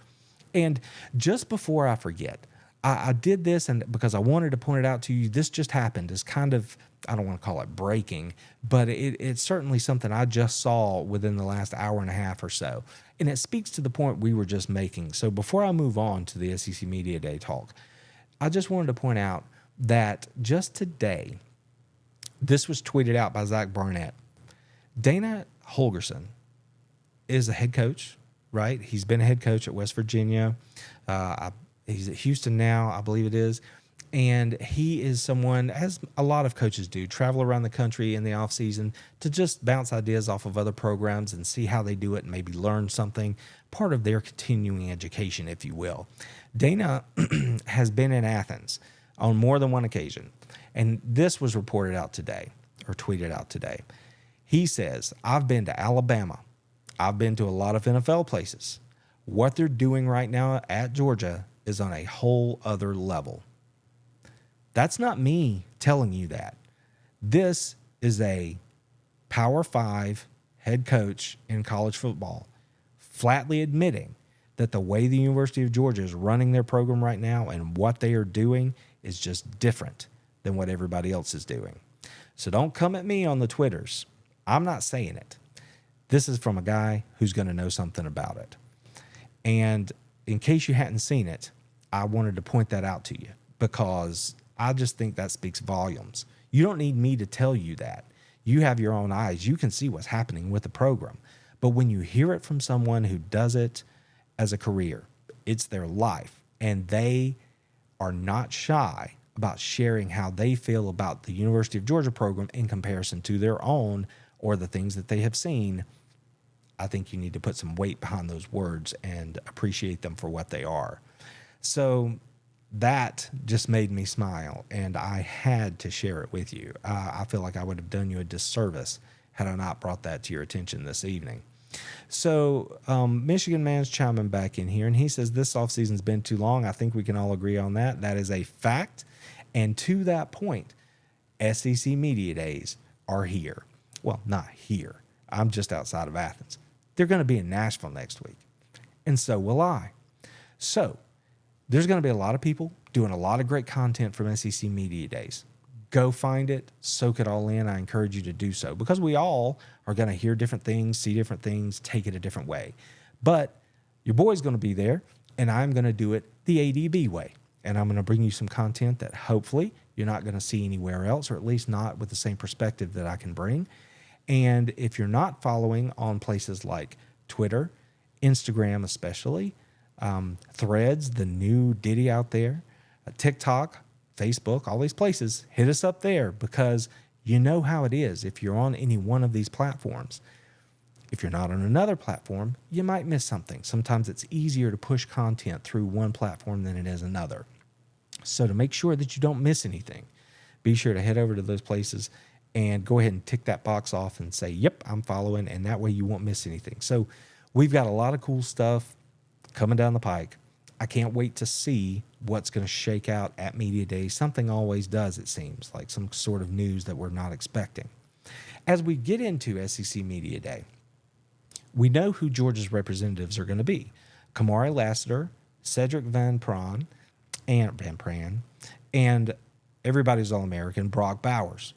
And just before I forget, I did this and because I wanted to point it out to you. This just happened. It's kind of, I don't want to call it breaking, but it's certainly something I just saw within the last hour and a half or so. And it speaks to the point we were just making. So before I move on to the SEC Media Day talk, I just wanted to point out that just today, this was tweeted out by Zach Barnett. Dana Holgorsen is a head coach, right? He's been a head coach at West Virginia. He's at Houston now, I believe it is. And he is someone, as a lot of coaches do, travel around the country in the offseason to just bounce ideas off of other programs and see how they do it and maybe learn something, part of their continuing education, if you will. Dana has been in Athens on more than one occasion. And this was reported out today, or tweeted out today. He says, I've been to Alabama. I've been to a lot of NFL places. What they're doing right now at Georgia is on a whole other level. That's not me telling you that. This is a Power 5 head coach in college football flatly admitting that the way the University of Georgia is running their program right now and what they are doing is just different than what everybody else is doing. So don't come at me on the Twitters. I'm not saying it. This is from a guy who's going to know something about it. And in case you hadn't seen it, I wanted to point that out to you because I just think that speaks volumes. You don't need me to tell you that. You have your own eyes. You can see what's happening with the program. But when you hear it from someone who does it as a career, it's their life, and they are not shy about sharing how they feel about the University of Georgia program in comparison to their own or the things that they have seen. I think you need to put some weight behind those words and appreciate them for what they are. So that just made me smile, and I had to share it with you. I feel like I would have done you a disservice had I not brought that to your attention this evening. So Michigan Man's chiming back in here, and he says this offseason's been too long. I think we can all agree on that. That is a fact. And to that point, SEC Media Days are here. Well, not here. I'm just outside of Athens. They're going to be in Nashville next week, and so will I. So there's going to be a lot of people doing a lot of great content from SEC Media Days. Go find it, soak it all in. I encourage you to do so because we all are going to hear different things, see different things, take it a different way. But your boy's going to be there, and I'm going to do it the ADB way. And I'm going to bring you some content that hopefully you're not going to see anywhere else, or at least not with the same perspective that I can bring. And if you're not following on places like Twitter, Instagram especially, Threads, the new Diddy out there, TikTok, Facebook, all these places, hit us up there, because you know how it is if you're on any one of these platforms. If you're not on another platform, you might miss something. Sometimes it's easier to push content through one platform than it is another. So to make sure that you don't miss anything, be sure to head over to those places and go ahead and tick that box off and say, yep, I'm following, and that way you won't miss anything. So we've got a lot of cool stuff coming down the pike. I can't wait to see what's going to shake out at Media Day. Something always does, it seems, like some sort of news that we're not expecting. As we get into SEC Media Day, we know who Georgia's representatives are going to be. Kamari Lassiter, Cedric Van Pran, and everybody's All-American, Brock Bowers.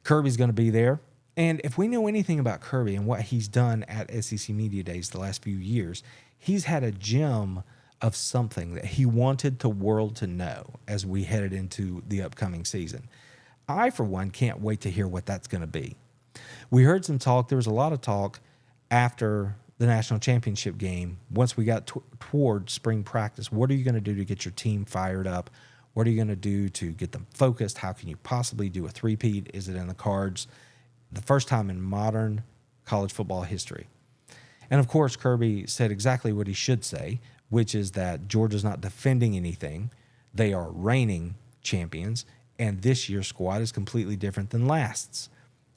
Kirby's going to be there. And if we know anything about Kirby and what he's done at SEC Media Days the last few years, he's had a gem of something that he wanted the world to know as we headed into the upcoming season. I, for one, can't wait to hear what that's going to be. We heard some talk. There was a lot of talk after the national championship game. Once we got toward spring practice, what are you going to do to get your team fired up? What are you going to do to get them focused? How can you possibly do a three-peat? Is it in the cards? The first time in modern college football history. And, of course, Kirby said exactly what he should say, which is that Georgia's not defending anything. They are reigning champions, and this year's squad is completely different than last's.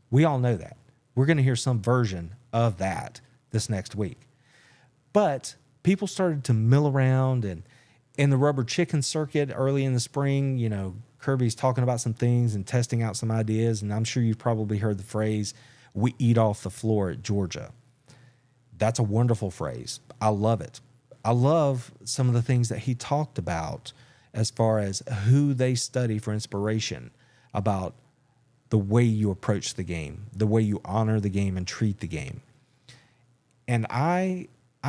We all know that. We're going to hear some version of that this next week. But people started to mill around, and in the rubber chicken circuit early in the spring, you know, Kirby's talking about some things and testing out some ideas, and I'm sure you've probably heard the phrase, "we eat off the floor at Georgia." That's a wonderful phrase. I love it. I love some of the things that he talked about as far as who they study for inspiration about the way you approach the game, the way you honor the game and treat the game. And I'm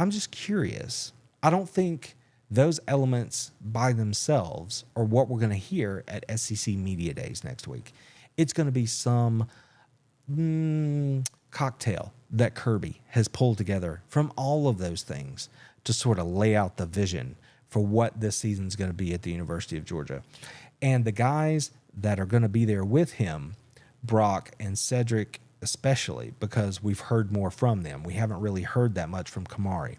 just curious. I don't think those elements by themselves are what we're going to hear at SEC Media Days next week. It's going to be some cocktail that Kirby has pulled together from all of those things to sort of lay out the vision for what this season's going to be at the University of Georgia. And the guys that are going to be there with him, Brock and Cedric especially, because we've heard more from them. We haven't really heard that much from Kamari.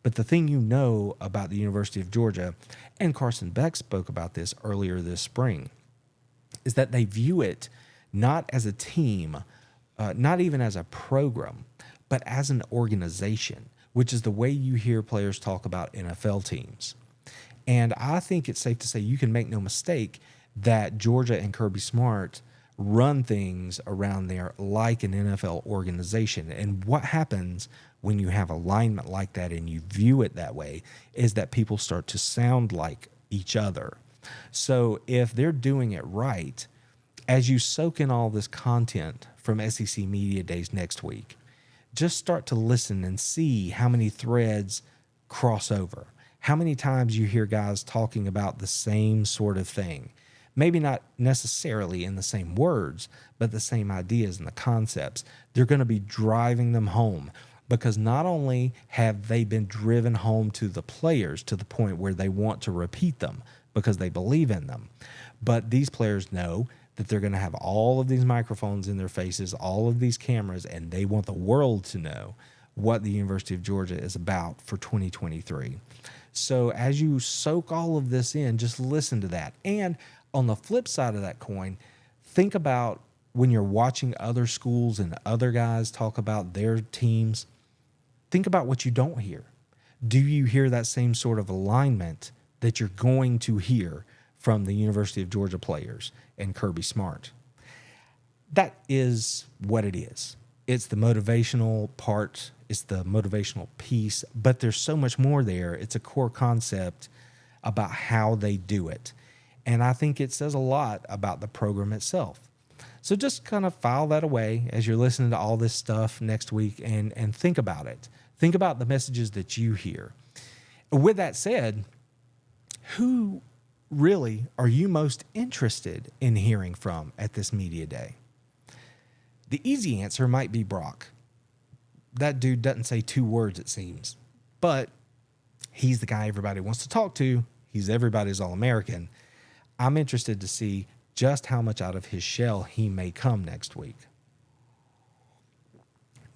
But the thing you know about the University of Georgia, and Carson Beck spoke about this earlier this spring, is that they view it not as a team, not even as a program, but as an organization, which is the way you hear players talk about NFL teams. And I think it's safe to say you can make no mistake that Georgia and Kirby Smart run things around there like an NFL organization. And what happens when you have alignment like that and you view it that way is that people start to sound like each other. So if they're doing it right, as you soak in all this content from SEC Media Days next week, just start to listen and see how many threads cross over, how many times you hear guys talking about the same sort of thing. Maybe not necessarily in the same words, but the same ideas and the concepts. They're going to be driving them home, because not only have they been driven home to the players to the point where they want to repeat them because they believe in them, but these players know that they're going to have all of these microphones in their faces, all of these cameras, and they want the world to know what the University of Georgia is about for 2023. So as you soak all of this in, just listen to that. And on the flip side of that coin, think about when you're watching other schools and other guys talk about their teams, think about what you don't hear. Do you hear that same sort of alignment that you're going to hear from the University of Georgia players and Kirby Smart? That is what it is. It's the motivational part. It's the motivational piece, but there's so much more there. It's a core concept about how they do it. And I think it says a lot about the program itself. So just kind of file that away as you're listening to all this stuff next week and think about it. Think about the messages that you hear. With that said, who really are you most interested in hearing from at this media day? The easy answer might be Brock. That dude doesn't say 2 words, it seems. But he's the guy everybody wants to talk to. He's everybody's All-American. I'm interested to see just how much out of his shell he may come next week.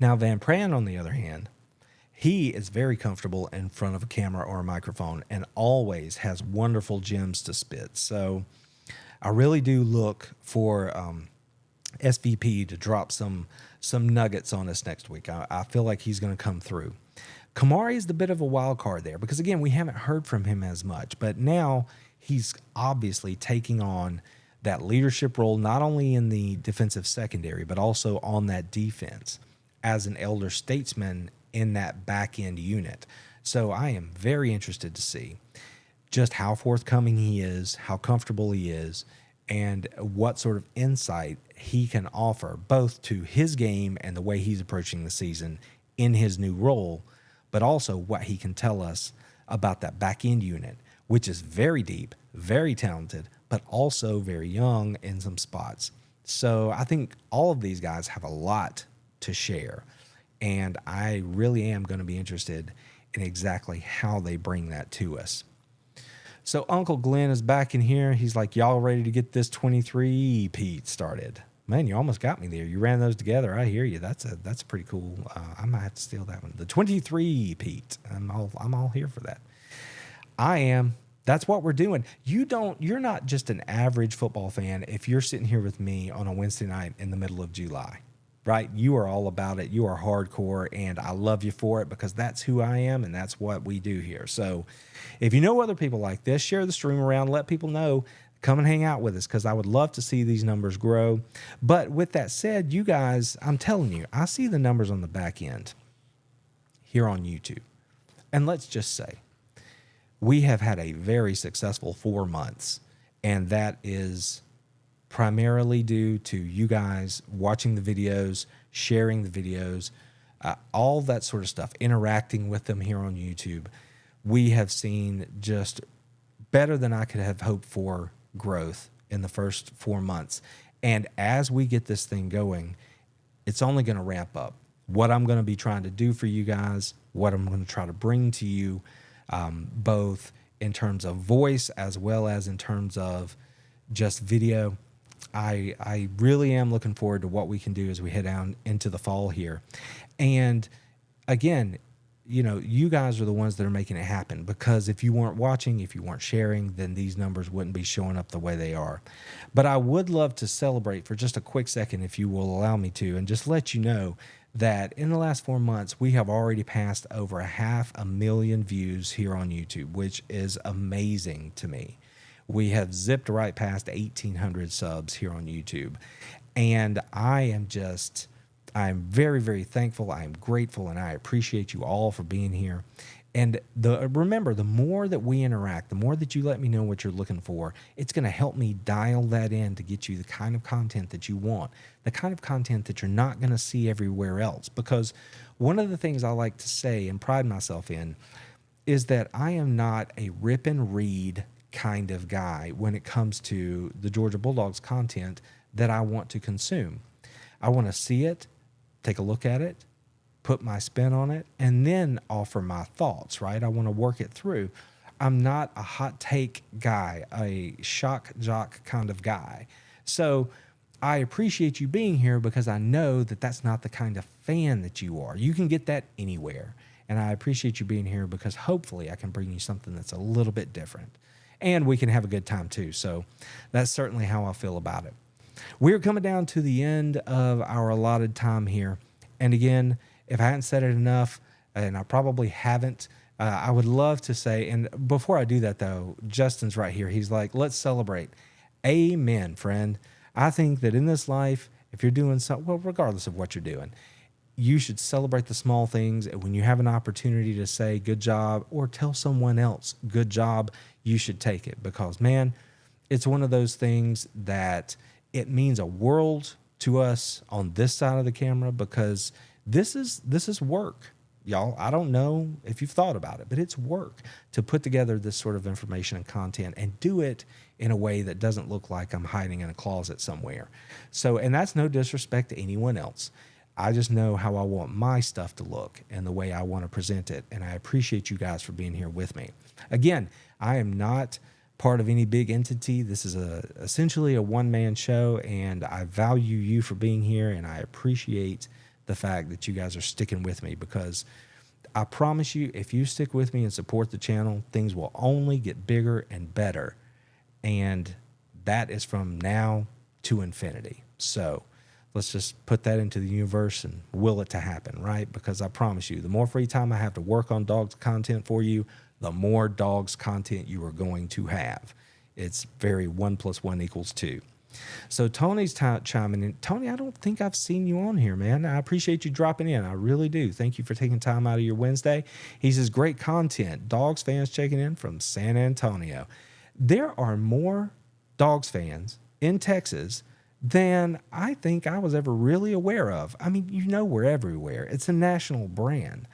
Now, Van Pran, on the other hand, he is very comfortable in front of a camera or a microphone and always has wonderful gems to spit. So I really do look for SVP to drop some nuggets on us next week. I feel like he's going to come through. Kamari is the bit of a wild card there because, again, we haven't heard from him as much. But now he's obviously taking on that leadership role, not only in the defensive secondary, but also on that defense as an elder statesman in that back end unit. So I am very interested to see just how forthcoming he is, how comfortable he is, and what sort of insight he can offer both to his game and the way he's approaching the season in his new role, but also what he can tell us about that back end unit, which is very deep, very talented, but also very young in some spots. So I think all of these guys have a lot to share, and I really am going to be interested in exactly how they bring that to us. So Uncle Glenn is back in here. He's like, y'all ready to get this 23 Pete started? Man, you almost got me there. You ran those together. I hear you. That's pretty cool. I might have to steal that one. The 23 Pete. I'm all here for that. I am. That's what we're doing. You're not just an average football fan if you're sitting here with me on a Wednesday night in the middle of July, right? You are all about it. You are hardcore, and I love you for it because that's who I am, and that's what we do here. So if you know other people like this, share the stream around, let people know, come and hang out with us because I would love to see these numbers grow. But with that said, you guys, I'm telling you, I see the numbers on the back end here on YouTube. And let's just say, we have had a very successful 4 months, and that is primarily due to you guys watching the videos, sharing the videos, all that sort of stuff, interacting with them here on YouTube. We have seen just better than I could have hoped for growth in the first 4 months. And as we get this thing going, it's only going to ramp up. What I'm going to be trying to do for you guys, what I'm going to try to bring to you, both in terms of voice as well as in terms of just video. I really am looking forward to what we can do as we head down into the fall here. And again, you know, you guys are the ones that are making it happen, because if you weren't watching, if you weren't sharing, then these numbers wouldn't be showing up the way they are. But I would love to celebrate for just a quick second, if you will allow me to, and just let you know that in the last 4 months, we have already passed over 500,000 views here on YouTube, which is amazing to me. We have zipped right past 1,800 subs here on YouTube. And I'm very, very thankful. I am grateful, and I appreciate you all for being here. And remember, the more that we interact, the more that you let me know what you're looking for, it's going to help me dial that in to get you the kind of content that you want, the kind of content that you're not going to see everywhere else. Because one of the things I like to say and pride myself in is that I am not a rip and read kind of guy when it comes to the Georgia Bulldogs content that I want to consume. I want to see it, take a look at it, put my spin on it, and then offer my thoughts, right? I want to work it through. I'm not a hot take guy, a shock jock kind of guy. So I appreciate you being here, because I know that that's not the kind of fan that you are. You can get that anywhere. And I appreciate you being here, because hopefully I can bring you something that's a little bit different. And we can have a good time too. So that's certainly how I feel about it. We're coming down to the end of our allotted time here. And again, if I hadn't said it enough, and I probably haven't, I would love to say, and before I do that though, Justin's right here. He's like, let's celebrate. Amen, friend. I think that in this life, if you're doing something, well, regardless of what you're doing, you should celebrate the small things. And when you have an opportunity to say good job, or tell someone else good job, you should take it, because man, it's one of those things that it means a world to us on this side of the camera, because this is work, y'all. I don't know if you've thought about it, but it's work to put together this sort of information and content and do it in a way that doesn't look like I'm hiding in a closet somewhere. So, and that's no disrespect to anyone else. I just know how I want my stuff to look and the way I want to present it. And I appreciate you guys for being here with me. Again, I am not part of any big entity. This is essentially a one-man show, and I value you for being here, and I appreciate the fact that you guys are sticking with me, because I promise you, if you stick with me and support the channel, things will only get bigger and better. And that is from now to infinity. So let's just put that into the universe and will it to happen, right? Because I promise you, the more free time I have to work on dogs content for you, the more dogs content you are going to have. It's very 1 + 1 = 2. So Tony's chiming in. Tony, I don't think I've seen you on here, man. I appreciate you dropping in. I really do. Thank you for taking time out of your Wednesday. He says, great content. Dogs fans checking in from San Antonio. There are more Dogs fans in Texas than I think I was ever really aware of. I mean, you know, we're everywhere. It's a national brand.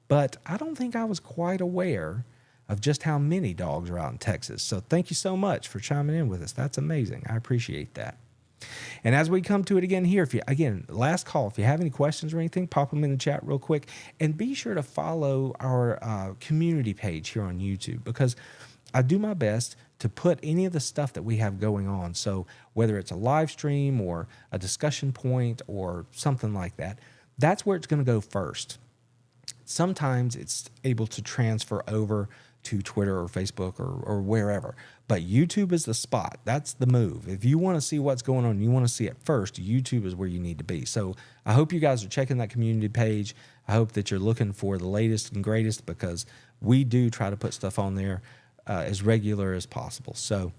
But I don't think I was quite aware of just how many dogs are out in Texas. So thank you so much for chiming in with us. That's amazing. I appreciate that. And as we come to it again here, last call, if you have any questions or anything, pop them in the chat real quick. And be sure to follow our community page here on YouTube, because I do my best to put any of the stuff that we have going on. So whether it's a live stream or a discussion point or something like that, that's where it's going to go first. Sometimes it's able to transfer over to Twitter or Facebook or wherever. But YouTube is the spot. That's the move. If you want to see what's going on, you want to see it first, YouTube is where you need to be. So I hope you guys are checking that community page. I hope that you're looking for the latest and greatest, because we do try to put stuff on there as regular as possible. So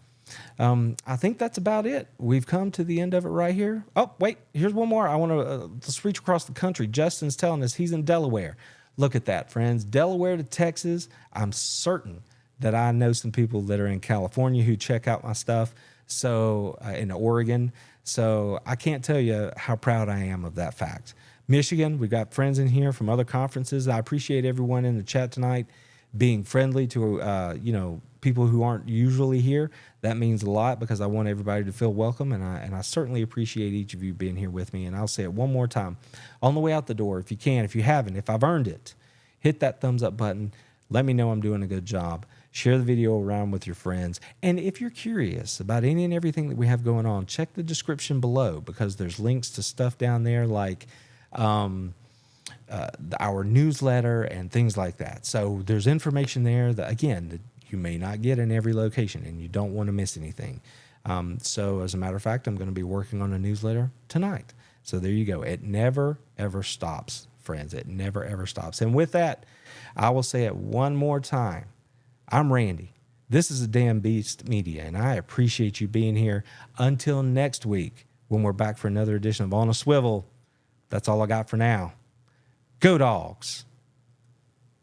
I think that's about it. We've come to the end of it right here. Oh, wait, here's one more. I want to let's reach across the country. Justin's telling us he's in Delaware. Look at that, friends. Delaware to Texas. I'm certain that I know some people that are in California who check out my stuff. So in Oregon. So I can't tell you how proud I am of that fact. Michigan, we've got friends in here from other conferences. I appreciate everyone in the chat tonight being friendly to people who aren't usually here. That means a lot, because I want everybody to feel welcome, and I certainly appreciate each of you being here with me. And I'll say it one more time. On the way out the door, if you can, if you haven't, if I've earned it, hit that thumbs up button. Let me know I'm doing a good job. Share the video around with your friends. And if you're curious about any and everything that we have going on, check the description below, because there's links to stuff down there like our newsletter and things like that. So there's information there that, again, that you may not get in every location, and you don't want to miss anything. So as a matter of fact, I'm going to be working on a newsletter tonight. So there you go. It never, ever stops, friends. It never, ever stops. And with that, I will say it one more time. I'm Randy. This is a Damn Beast Media, and I appreciate you being here. Until next week, when we're back for another edition of On a Swivel, that's all I got for now. Go Dogs.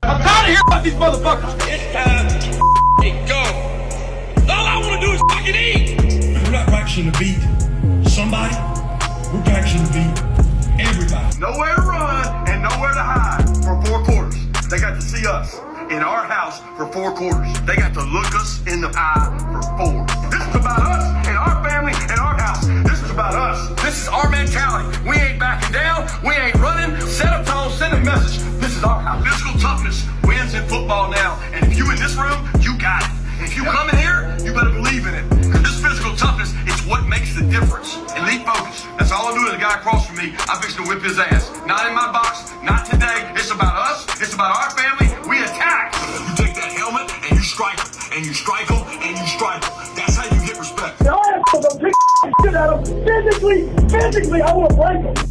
I'm tired of hearing about these motherfuckers. It's time to go. All I want to do is fucking eat. We're not practicing to beat somebody. We're practicing to beat everybody. Nowhere to run and nowhere to hide for 4 quarters. They got to see us in our house for 4 quarters. They got to look us in the eye for 4. This is about us and our family and our house. This is about us. This is our mentality. We ain't backing down. We ain't running. Set a tone, send a message. This is our house. Physical toughness wins in football now. And if you in this room, you got it. And if you come in here, you better believe in it. Because this physical toughness is what makes the difference. Elite focus. That's all I'm doing. The guy across from me, I'm fixing to whip his ass. Not in my box. Not today. It's about us. It's about our family. We attack. You take that helmet and you strike them. And you strike them and you strike them. That's how you get respect. And I have to pick shit out of them physically, I want to break them.